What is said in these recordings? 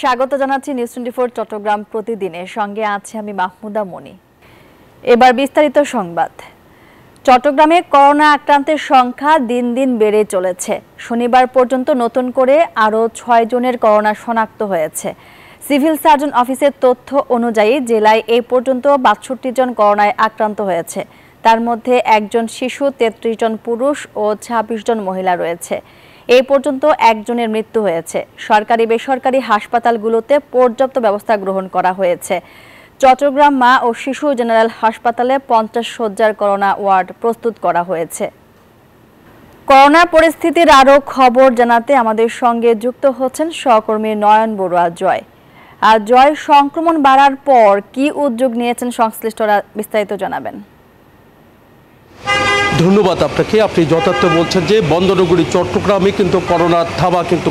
স্বাগত জানাচ্ছি নিউজ 24 চট্টগ্রাম প্রতিদিনের সঙ্গে আছে আমি মাহমুদা মনি। এবার বিস্তারিত সংবাদ। চট্টগ্রামে করোনা আক্রান্তের সংখ্যা দিন দিন বেড়ে চলেছে। শনিবার পর্যন্ত নতুন করে আরও 6 জনের করোনা শনাক্ত হয়েছে। সিভিল সার্জন অফিসের তথ্য অনুযায়ী জেলায় এই পর্যন্ত 62 জন করোনায় আক্রান্ত হয়েছে। তার মধ্যে একজন শিশু, 33 জন পুরুষ ও 26 জন মহিলা রয়েছে। এই পর্যন্ত একজনের মৃত্যু হয়েছে। সরকারি বেসরকারি হাসপাতালগুলোতে পর্যাপ্ত ব্যবস্থা গ্রহণ করা হয়েছে। চট্টগ্রাম মা ও শিশু জেনারেল হাসপাতালে 50 শয্যার করোনা ওয়ার্ড প্রস্তুত করা হয়েছে। করোনা পরিস্থিতির আরও খবর জানাতে আমাদের সঙ্গে যুক্ত হচ্ছেন সহকর্মী নয়ন বড়ুয়া জয়। আর জয়, সংক্রমণ বাড়ার পর কি উদ্যোগ নিয়েছেন সংশ্লিষ্টরা, বিস্তারিত জানাবেন। ধন্যবাদ আপনাকে। আপনি যথার্থ বলছেন যে বন্দরনগরী চট্টগ্রামে কিন্তু করোনার থাবা কিন্তু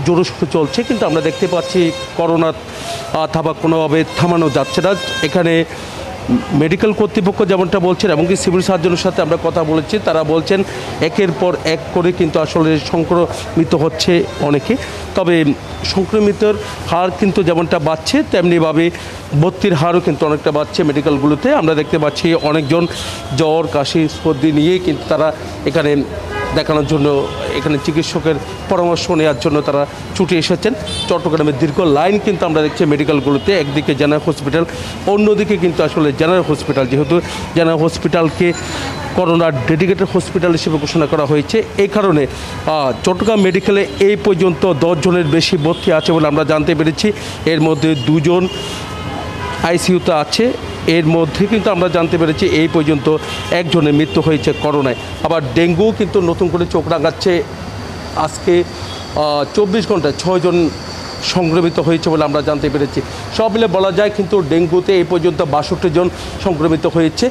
জোরসোর চলছে, কিন্তু আমরা দেখতে পাচ্ছি করোনার থাবা কোনোভাবে থামানো যাচ্ছে না। এখানে মেডিকেল কর্তৃপক্ষ যেমনটা বলছেন এবং কি সিভিল সার্জনের সাথে আমরা কথা বলেছি, তারা বলছেন একের পর এক করে কিন্তু আসলে সংক্রমিত হচ্ছে অনেকে। তবে সংক্রমিতর হার কিন্তু যেমনটা বাড়ছে তেমনিভাবে ভর্তির হারও কিন্তু অনেকটা বাড়ছে মেডিকেলগুলোতে। আমরা দেখতে পাচ্ছি অনেকজন জ্বর, কাশি, সর্দি নিয়ে কিন্তু তারা এখানে দেখানোর জন্য, এখানে চিকিৎসকের পরামর্শ নেওয়ার জন্য তারা ছুটে এসেছেন। চট্টগ্রামের দীর্ঘ লাইন কিন্তু আমরা দেখছি মেডিকেলগুলোতে, একদিকে জেনারেল হসপিটাল, অন্যদিকে কিন্তু আসলে জেনারেল হসপিটাল, যেহেতু জেনারেল হসপিটালকে করোনার ডেডিকেটেড হসপিটাল হিসেবে ঘোষণা করা হয়েছে, এই কারণে চট্টগ্রাম মেডিকেলে এই পর্যন্ত 10 জনের বেশি ভর্তি আছে বলে আমরা জানতে পেরেছি। এর মধ্যে 2 জন আইসিইউতে আছে। এর মধ্যে কিন্তু আমরা জানতে পেরেছি এই পর্যন্ত একজনের মৃত্যু হয়েছে করোনায়। আবার ডেঙ্গু কিন্তু নতুন করে চোখ রাঙাচ্ছে। আজকে 24 ঘন্টায় 6 জন সংক্রমিত হয়েছে বলে আমরা জানতে পেরেছি। সব মিলে বলা যায় কিন্তু ডেঙ্গুতে এই পর্যন্ত 62 জন সংক্রমিত হয়েছে।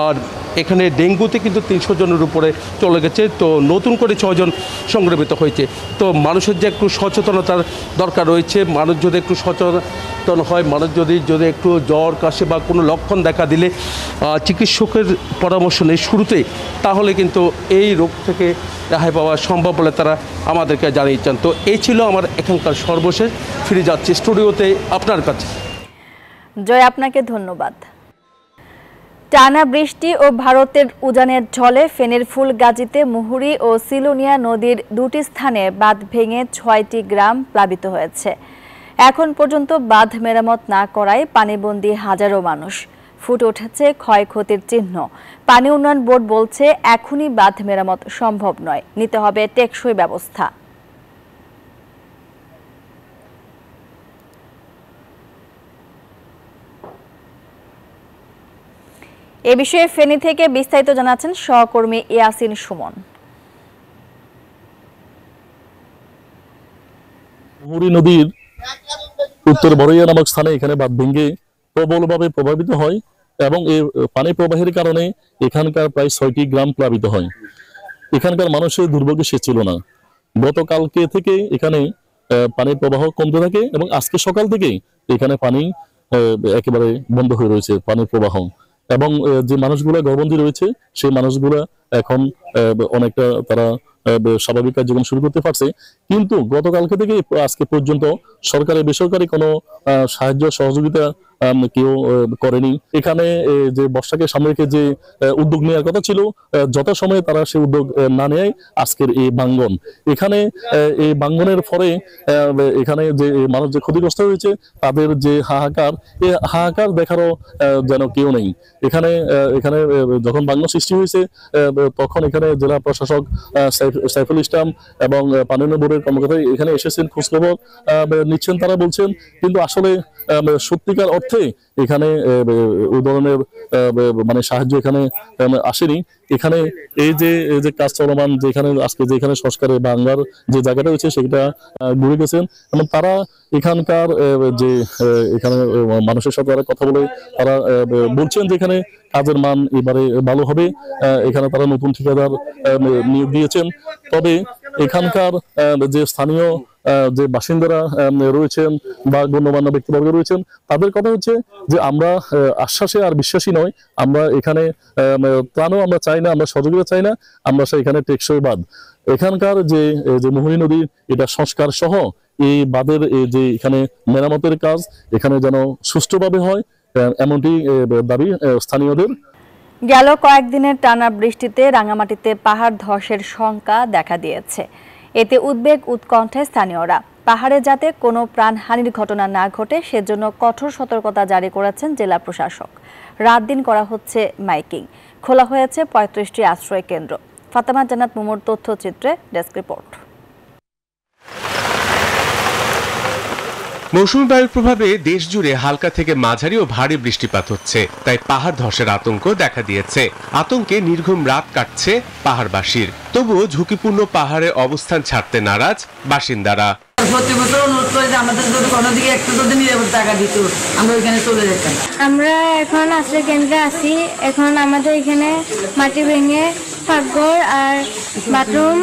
আর এখানে ডেঙ্গুতে কিন্তু 300 জনের উপরে চলে গেছে। তো নতুন করে 6 জন সংক্রমিত হয়েছে। তো মানুষের যে একটু সচেতনতার দরকার রয়েছে, মানুষ যদি একটু সচেতন হয়, মানুষ যদি একটু জ্বর, কাশি বা কোনো লক্ষণ দেখা দিলে চিকিৎসকের পরামর্শ নেই শুরুতেই, তাহলে কিন্তু এই রোগ থেকে রেহাই পাওয়া সম্ভব বলে তারা আমাদেরকে জানিয়েছেন। তো এই ছিল আমার এখানকার সর্বশেষ। ফিরে যাচ্ছি স্টুডিওতে আপনার কাছে। জয়, আপনাকে ধন্যবাদ। টানা বৃষ্টি ও ভারতের উজানের ঝড়ে ফেনীর ফুলগাজীতে মুহুরী ও সিলুনিয়া নদীর 2টি স্থানে বাঁধ ভেঙে 6টি গ্রাম প্লাবিত হয়েছে। এখন পর্যন্ত বাঁধ মেরামত না করায় পানিবন্দী হাজারো মানুষ। ফুটে উঠেছে ক্ষয়ক্ষতির চিহ্ন। পানি উন্নয়ন বোর্ড বলছে এখনই বাঁধ মেরামত সম্ভব নয়, নিতে হবে টেকসই ব্যবস্থা। এ বিষয়ে ফেনী থেকে বিস্তারিত জানাচ্ছেন সহকর্মী ইয়াসিন সুমন। মুহুরী নদীর উত্তর বড়ইয়া নামক স্থানে এখানে বাঁধ ভেঙে প্রবলভাবে প্রভাবিত হয় এবং এই পানি প্রবাহের কারণে এখানকার প্রায় 6টি গ্রাম প্লাবিত হয়। এখানকার মানুষের দুর্ভোগে শেষ ছিল না। গতকালকে থেকে এখানে পানির প্রবাহ কমতে থাকে এবং আজকে সকাল থেকে এখানে পানি একেবারে বন্ধ হয়ে রয়েছে, পানির প্রবাহ। এবং যে মানুষগুলা ঘরবন্দি রয়েছে সেই মানুষগুলা এখন অনেকটা তারা স্বাভাবিক কার্যক্রম শুরু করতে পারছে। কিন্তু গতকালকে থেকে আজকে পর্যন্ত সরকারি বেসরকারি কোনো সাহায্য সহযোগিতা কেউ করেনি। এখানে যে বর্ষাকে সামনে রেখে যে উদ্যোগ নেওয়ার কথা ছিল, যথাসময়ে তারা সেই উদ্যোগ না নেয় আজকের এই ভাঙ্গন। এখানে এই ভাঙ্গনের ফলে এখানে যে মানুষ যে ক্ষতিগ্রস্ত হয়েছে তাদের যে হাহাকার, এই হাহাকার দেখারও যেন কেউ নেই। এখানে যখন ভাঙ্গন সৃষ্টি হয়েছে তখন এখানে জেলা প্রশাসক সাইফুল ইসলাম এবং পানি উন্নয়ন বোর্ডের কর্মকর্তা এখানে এসেছেন, খোঁজখবর নিচ্ছেন। তারা বলছেন কিন্তু আসলে সত্যিকার অর্থে এখানে ওই ধরনের মানে সাহায্য এখানে আসেনি। এখানে এই যে কাজ চলমান, যেখানে আজকে যেখানে সংস্কারের বাংলার যে জায়গাটা রয়েছে সেটা ঘুরে গেছেন এবং তারা এখানকার যে এখানে মানুষের সাথে কথা বলে তারা বলছেন যে এখানে কাজের মান এবারে ভালো হবে। এখানে তারা নতুন ঠিকাদার নিয়োগ দিয়েছেন। তবে এখানকার যে স্থানীয় যে বাসিন্দারা রয়েছেন বা গণ্যমান্য ব্যক্তিবর্গ রয়েছেন, তাদের কথা হচ্ছে যে আমরা আশ্বাসে আর বিশ্বাসী নয়, আমরা এখানে ত্রাণও আমরা চাই না, আমরা সহযোগিতা চাই না, আমরা এখানে টেকসই বাঁধ, এখানকার যে মোহিনী নদী এটা সংস্কার সহ এই বাঁধের যে এখানে মেরামতের কাজ এখানে যেন সুষ্ঠুভাবে হয়, এমনটি দাবি স্থানীয়দের। গেল কয়েকদিনের টানা বৃষ্টিতে রাঙামাটিতে পাহাড় ধসের শঙ্কা দেখা দিয়েছে। এতে উদ্বেগ উৎকণ্ঠায় স্থানীয়রা। পাহাড়ে যাতে কোনো প্রাণহানির ঘটনা না ঘটে সেজন্য কঠোর সতর্কতা জারি করেছেন জেলা প্রশাসক। রাত দিন করা হচ্ছে মাইকিং। খোলা হয়েছে 35টি আশ্রয় কেন্দ্র। ফাতেমা জান্নাত মুমুর তথ্যচিত্রে ডেস্ক রিপোর্ট। মৌসুমী বায়ুর প্রভাবে দেশ জুড়ে হালকা থেকে মাঝারি ও ভারী বৃষ্টিপাত হচ্ছে, তাই পাহাড় ধসের আতঙ্ক দেখা দিয়েছে। আতঙ্কে নির্ঘুম রাত কাটছে পাহাড়বাসীর। তবুও ঝুঁকিপূর্ণ পাহাড়ে অবস্থান ছাড়তে নারাজ বাসিন্দারা। প্রতি বছর অনুরোধ করে যে আমাদের যদি কোনো দিকে একটু যদি নিরাপদ টাকা দিত, আমরা ওইখানে চলে যেতাম। আমরা এখন আশ্রয় কেন্দ্রে আছি। এখন আমাদের এখানে মাটি ভেঙে পাকঘর আর বাথরুম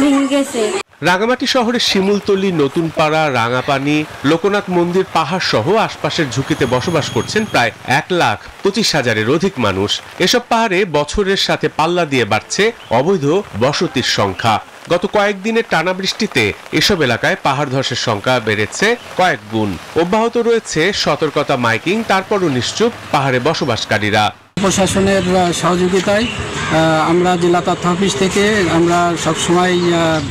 ভেঙে গেছে। রাঙামাটি শহরের শিমুলতলী, নতুনপাড়া, রাঙাপানি, লোকনাথ মন্দির পাহাড় সহ আশপাশের ঝুঁকিতে বসবাস করছেন প্রায় 1,25,000-এর অধিক মানুষ। এসব পাহাড়ে বছরের সাথে পাল্লা দিয়ে বাড়ছে অবৈধ বসতির সংখ্যা। গত কয়েকদিনের টানা বৃষ্টিতে এসব এলাকায় পাহাড় ধসের সংখ্যা বেড়েছে কয়েক গুণ। অব্যাহত রয়েছে সতর্কতা মাইকিং, তারপরও নিশ্চুপ পাহাড়ে বসবাসকারীরা। প্রশাসনের সহযোগিতায় আমরা জেলা তথ্য অফিস থেকে আমরা সবসময়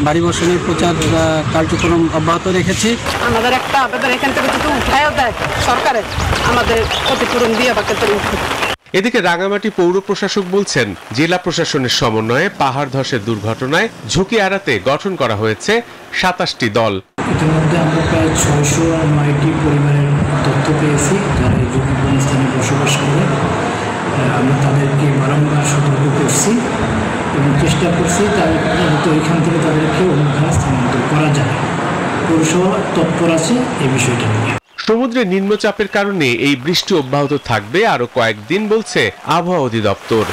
বাড়ি বসানোর প্রচার কার্যক্রম অব্যাহত রেখেছি। আমাদের একটা আবেদন, এখান থেকে যদি উঠায়ও দেয় সরকারের, আমাদের ক্ষতিপূরণ দিয়ে বাকি। এদিকে রাঙামাটি পৌর প্রশাসক বলছেন, জেলা প্রশাসনের সমন্বয়ে পাহাড় ধসের দুর্ঘটনায় ঝুঁকি এড়াতে গঠন করা হয়েছে 27টি দল। ইতিমধ্যে আমরা প্রায় 609টি পরিবারের তথ্য পেয়েছি যারা এই ঝুঁকিপূর্ণ স্থানে বসবাস করে। আমরা তাদেরকে বারংবার সতর্ক করছি এবং চেষ্টা করছি তো এখান থেকে তাদেরকে অন্যখানে স্থানান্তর করা যায়। পৌরসভা তৎপর আছে এই বিষয়টা নিয়ে। সমুদ্রে নিম্নচাপের কারণে এই বৃষ্টি অব্যাহত থাকবে আরো কয়েকদিন বলছে আবহাওয়া অধিদপ্তর।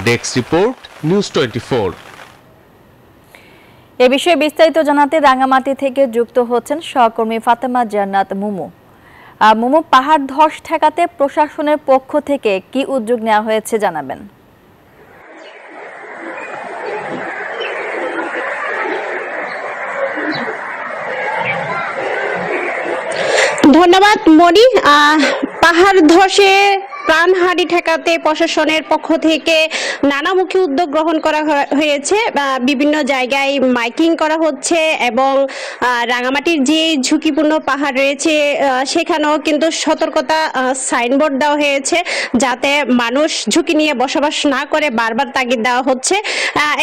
Desk report, news 24। এ বিষয়ে বিস্তারিত জানাতে রাঙামাটি থেকে যুক্ত হচ্ছেন সহকর্মী ফাতেমা জান্নাত মুমু। মুমু, পাহাড় ধস ঠেকাতে প্রশাসনের পক্ষ থেকে কি উদ্যোগ নেওয়া হয়েছে জানাবেন। ধন্যবাদ মনি। পাহাড় ধসে প্রাণহানি ঠেকাতে প্রশাসনের পক্ষ থেকে নানামুখী উদ্যোগ গ্রহণ করা হয়েছে। বিভিন্ন জায়গায় মাইকিং করা হচ্ছে এবং রাঙামাটির যে ঝুঁকিপূর্ণ পাহাড় রয়েছে সেখানেও কিন্তু সতর্কতা সাইনবোর্ড দেওয়া হয়েছে যাতে মানুষ ঝুঁকি নিয়ে বসবাস না করে, বারবার তাগিদ দেওয়া হচ্ছে।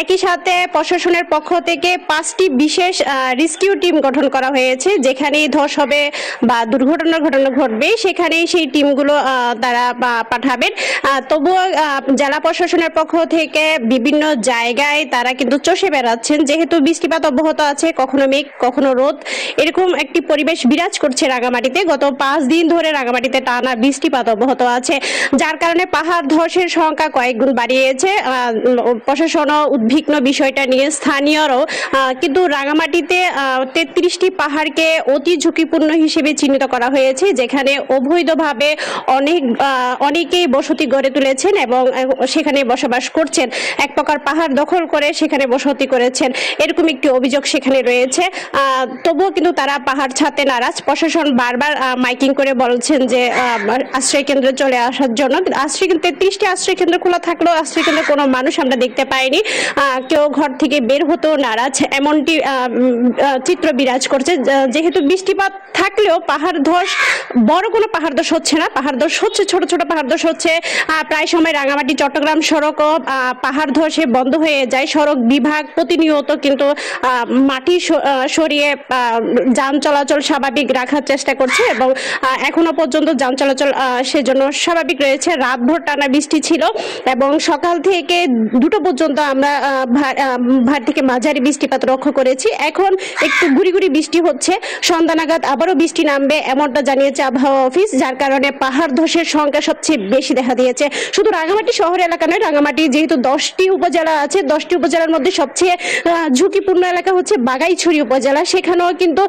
একই সাথে প্রশাসনের পক্ষ থেকে 5টি বিশেষ রেস্কিউ টিম গঠন করা হয়েছে। যেখানেই ধস হবে বা দুর্ঘটনার ঘটনা ঘটবে সেখানেই সেই টিমগুলো তারা পাঠাবেন। তবুও জেলা প্রশাসনের পক্ষ থেকে বিভিন্ন জায়গায় তারা কিন্তু চষে বেড়াচ্ছেন, যেহেতু বৃষ্টিপাত অব্যাহত আছে, কখনো মেঘ কখনো রোদ, এরকম একটি পরিবেশ বিরাজ করছে রাঙামাটিতে। গত 5 দিন ধরে রাঙামাটিতে টানা বৃষ্টিপাত অব্যাহত আছে, যার কারণে পাহাড় ধসের সংখ্যা কয়েক গুণ বাড়িয়েছে। প্রশাসনও উদ্বিগ্ন বিষয়টা নিয়ে, স্থানীয়রাও। কিন্তু রাঙামাটিতে 33টি পাহাড়কে অতি ঝুঁকিপূর্ণ হিসেবে চিহ্নিত করা হয়েছে, যেখানে অবৈধভাবে অনেকেই বসতি গড়ে তুলেছেন এবং সেখানে বসবাস করছেন। এক প্রকার পাহাড় দখল করে সেখানে বসতি করেছেন, এরকম একটি অভিযোগ সেখানে রয়েছে। তবুও কিন্তু তারা পাহাড় ছাড়তে নারাজ। প্রশাসন বারবার মাইকিং করে বলছেন যে আশ্রয় কেন্দ্রে চলে আসার জন্য। 33টি আশ্রয় কেন্দ্র খোলা থাকলেও আশ্রয় কেন্দ্রে কোনো মানুষ আমরা দেখতে পাইনি। কেউ ঘর থেকে বের হতেও নারাজ, এমনটি চিত্র বিরাজ করছে। যেহেতু বৃষ্টিপাত থাকলেও পাহাড় ধস, বড় কোনো পাহাড় ধস হচ্ছে না, পাহাড় ধস হচ্ছে ছোট ছোট পাহাড় ধস হচ্ছে। প্রায় সময় রাঙামাটি চট্টগ্রাম সড়কও পাহাড় ধসে বন্ধ হয়ে যায়। সড়ক বিভাগ প্রতিনিয়ত কিন্তু মাটি সরিয়ে যান চলাচল স্বাভাবিক রাখার চেষ্টা করছে এবং এখনো পর্যন্ত যান চলাচল সেজন্য স্বাভাবিক রয়েছে। রাতভর টানা বৃষ্টি ছিল এবং সকাল থেকে 2টো পর্যন্ত আমরা ভার থেকে মাঝারি বৃষ্টিপাত লক্ষ্য করেছি। এখন একটু গুড়ি গুড়ি বৃষ্টি হচ্ছে, সন্ধ্যা নাগাদ আবারও বৃষ্টি নামবে এমনটা জানিয়েছে আবহাওয়া অফিস, যার কারণে পাহাড় ধসের সংখ্যা সবচেয়ে বেশি দেখা দিয়েছে। শুধু রাঙামাটি শহর এলাকা নয়, রাঙামাটি যেহেতু 10টি উপজেলা আছে, 10টি উপজেলার মধ্যে সবচেয়ে ঝুঁকিপূর্ণ এলাকা হচ্ছে বাগাইছড়ি উপজেলা। সেখানেও কিন্তু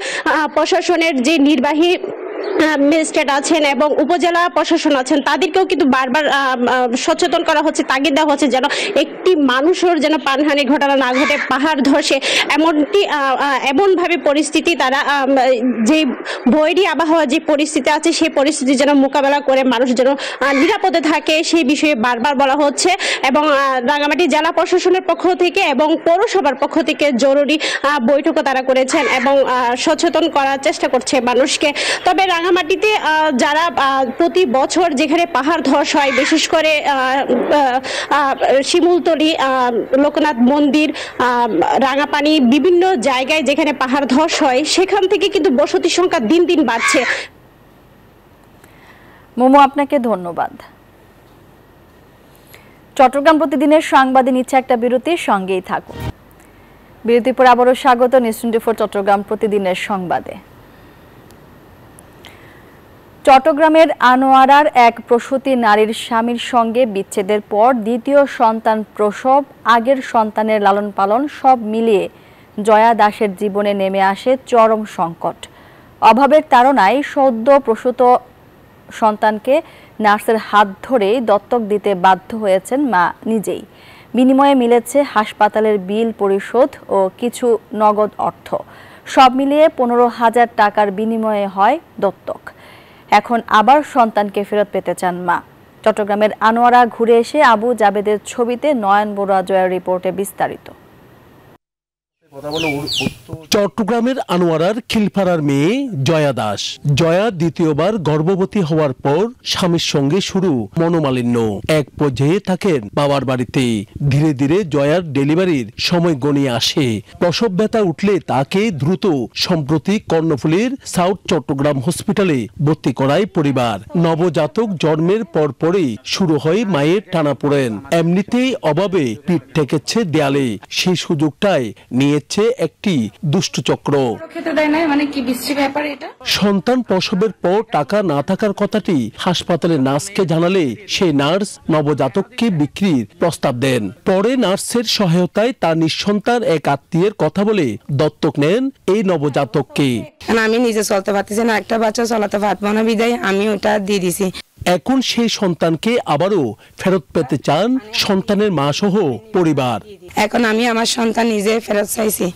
প্রশাসনের যে নির্বাহী ম্যাজিস্ট্রেট আছেন এবং উপজেলা প্রশাসন আছেন তাদেরকেও কিন্তু বারবার সচেতন করা হচ্ছে, তাগিদ দেওয়া হচ্ছে যেন একটি মানুষের যেন প্রাণহানির ঘটনা না ঘটে, পাহাড় ধসে এমনভাবে পরিস্থিতি তারা যে বৈরী আবহাওয়া যে পরিস্থিতি আছে সেই পরিস্থিতি যেন মোকাবেলা করে মানুষ যেন নিরাপদে থাকে সেই বিষয়ে বারবার বলা হচ্ছে। এবং রাঙামাটি জেলা প্রশাসনের পক্ষ থেকে এবং পৌরসভার পক্ষ থেকে জরুরি বৈঠকও তারা করেছেন এবং সচেতন করার চেষ্টা করছে মানুষকে। তবে রাঙামাটিতে যারা প্রতি বছর যেখানে পাহাড় ধস হয়, বিশেষ করে শিমুলতলি, লোকনাথ মন্দির, রাঙাপানি, বিভিন্ন জায়গায় যেখানে পাহাড় ধস হয় সেখান থেকে কিন্তু বসতি সংখ্যা দিন দিন বাড়ছে। মোমো, আপনাকে ধন্যবাদ। চট্টগ্রাম প্রতিদিনের সংবাদে নিচ্ছে একটা বিরতির, সঙ্গেই থাকুন। বিরতির পর আবারও স্বাগত নিউজ 24 চট্টগ্রাম প্রতিদিনের সংবাদে। চট্টগ্রামের আনোয়ারার এক প্রসূতি নারীর স্বামীর সঙ্গে বিচ্ছেদের পর দ্বিতীয় সন্তান প্রসব, আগের সন্তানের লালন পালন সব মিলিয়ে জয়া দাসের জীবনে নেমে আসে চরম সংকট। অভাবের তাড়নায় সদ্য প্রসূত সন্তানকে নার্সের হাত ধরেই দত্তক দিতে বাধ্য হয়েছেন মা নিজেই। বিনিময়ে মিলেছে হাসপাতালের বিল পরিশোধ ও কিছু নগদ অর্থ। সব মিলিয়ে 15,000 টাকার বিনিময়ে হয় দত্তক। এখন আবার সন্তানকে ফেরত পেতে চান মা। চট্টগ্রামের আনোয়ারা ঘুরে এসে আবু জাবেদের ছবিতে নয়ন বড়ুয়া জয়ের রিপোর্টে বিস্তারিত। চট্টগ্রামের আনোয়ারার খিলপাড়ার মেয়ে জয়া দাস। জয়া দ্বিতীয়বার গর্ভবতী হওয়ার পর স্বামীর সঙ্গে শুরু মনোমালিন্য। এক পর্যায়ে থাকেন বাবার বাড়িতে। ধীরে ধীরে জয়ার ডেলিভারির সময় গণিয়ে আসে। প্রসব ব্যথা উঠলে তাকে দ্রুত সম্প্রতি কর্ণফুলীর সাউথ চট্টগ্রাম হসপিটালে ভর্তি করায় পরিবার। নবজাতক জন্মের পরপরই শুরু হয় মায়ের টানাপোড়েন। এমনিতেই অভাবে পিঠ ঠেকেছে দেয়ালে, সেই সুযোগটাই নিয়ে একটি দুষ্টচক্র। সন্তান প্রসবের পর টাকা না থাকার কথাটি হাসপাতালে নার্সকে জানালে সেই নার্স নবজাতককে বিক্রির প্রস্তাব দেন। পরে নার্সের সহায়তায় তার নিঃসন্তান এক আত্মীয়ের কথা বলে দত্তক নেন এই নবজাতককে। আমি নিজে চলতে পারতেছি না, একটা বাচ্চা চলাতে পারবো না বিদায় আমি ওটা দিয়ে দিছি। এখন সেই সন্তানকে আবারও ফেরত পেতে চান সন্তানের মা সহ পরিবার। এখন আমি আমার সন্তান নিজে ফেরত চাইছি,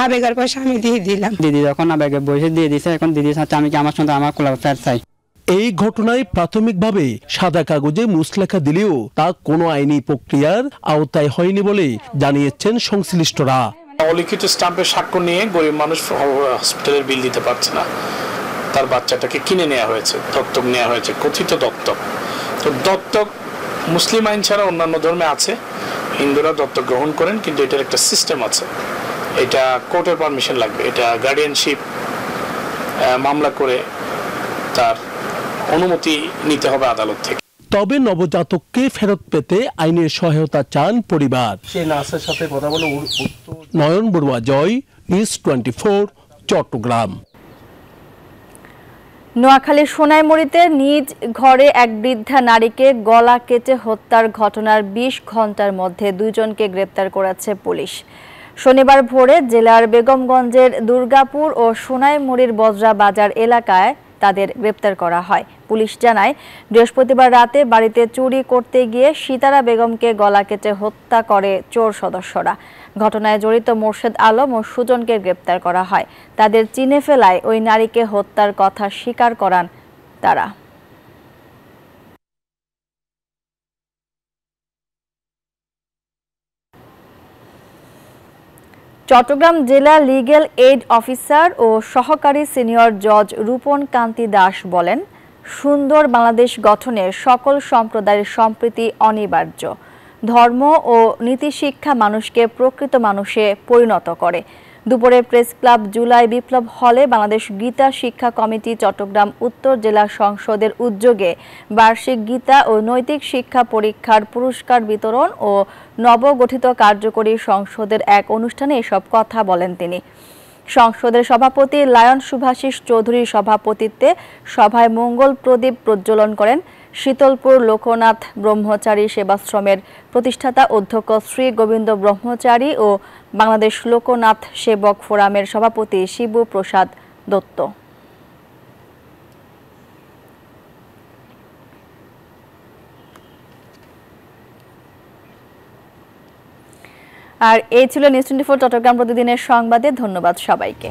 আবেগের পয়সা আমি দিয়ে দিলাম। দিদি যখন আবেগে বসে দিয়ে দিছে, এখন দিদি চাচ্ছে আমি কি আমার সন্তান আমার কোলে ফেরত চাই। এই ঘটনায় প্রাথমিকভাবে সাদা কাগজে মুচলেখা দিলেও তা কোনো আইনি প্রক্রিয়ার আওতায় হয়নি বলে জানিয়েছেন সংশ্লিষ্টরা। অলিখিত স্ট্যাম্পের স্বাক্ষর নিয়ে গরিব মানুষ হসপিটালের বিল দিতে পারছে না। তার বাচ্চাটাকে কিনে নেওয়া হয়েছে, দত্তক নেওয়া হয়েছে, কথিত দত্তক। তো দত্তক মুসলিম আইন ছাড়া অন্যান্য ধর্মে আছে, হিন্দুরা দত্তক গ্রহণ করেন, কিন্তু এটার একটা সিস্টেম আছে। এটা কোর্টের পারমিশন লাগবে, এটা গার্ডিয়ানশিপ মামলা করে তার অনুমতি নিতে হবে আদালত থেকে। তবে নবজাতককে ফেরত পেতে আইনের সহায়তা চান পরিবার। সেই নার্সের সাথে কথা বলে নয়ন বড়ুয়া জয়, নিউজ 24 চট্টগ্রাম। নোয়াখালীর সোনাইমুড়িতে নিজ ঘরে এক বৃদ্ধা নারীকে গলা কেটে হত্যার ঘটনার 20 ঘন্টার মধ্যে 2 জনকে গ্রেপ্তার করেছে পুলিশ। শনিবার ভোরে জেলার বেগমগঞ্জের দুর্গাপুর ও সোনাইমুড়ির বজরা বাজার এলাকায় তাদের গ্রেপ্তার করা হয়। পুলিশ জানায়, বৃহস্পতিবার রাতে বাড়িতে চুরি করতে গিয়ে সিতারা বেগমকে গলা কেটে হত্যা করে চোর সদস্যরা। ঘটনায় জড়িত মোর্শেদ আলম ও সুজনকে গ্রেপ্তার করা হয়। তাদের চিনে ফেলায় ওই নারীকে হত্যার কথা স্বীকার করান তারা। চট্টগ্রাম জেলা লিগ্যাল এইড অফিসার ও সহকারী সিনিয়র জজ রূপন কান্তি দাস বলেন, সুন্দর বাংলাদেশ গঠনে সকল সম্প্রদায়ের সম্প্রীতি অনিবার্য। ধর্ম ও নীতি শিক্ষা মানুষকে প্রকৃত মানুষে পরিণত করে। দুপুরে প্রেস ক্লাব জুলাই বিপ্লব হলে বাংলাদেশ গীতা শিক্ষা কমিটি চট্টগ্রাম উত্তর জেলা সংসদের উদ্যোগে বার্ষিক গীতা ও নৈতিক শিক্ষা পরীক্ষার পুরস্কার বিতরণ ও নবগঠিত কার্যকরী সংসদের এক অনুষ্ঠানে এসব কথা বলেন তিনি। সংসদের সভাপতি লায়ন সুভাষিস চৌধুরীর সভাপতিত্বে সভায় মঙ্গল প্রদীপ প্রজ্বলন করেন শীতলপুর লোকনাথ ব্রহ্মচারী সেবাশ্রমের প্রতিষ্ঠাতা অধ্যক্ষ শ্রী গোবিন্দ ব্রহ্মচারী ও বাংলাদেশ লোকনাথ সেবক ফোরামের সভাপতি শিবু প্রসাদ দত্ত। আর এই ছিল নিউজ 24 চট্টগ্রাম প্রতিদিনের সংবাদে। ধন্যবাদ সবাইকে।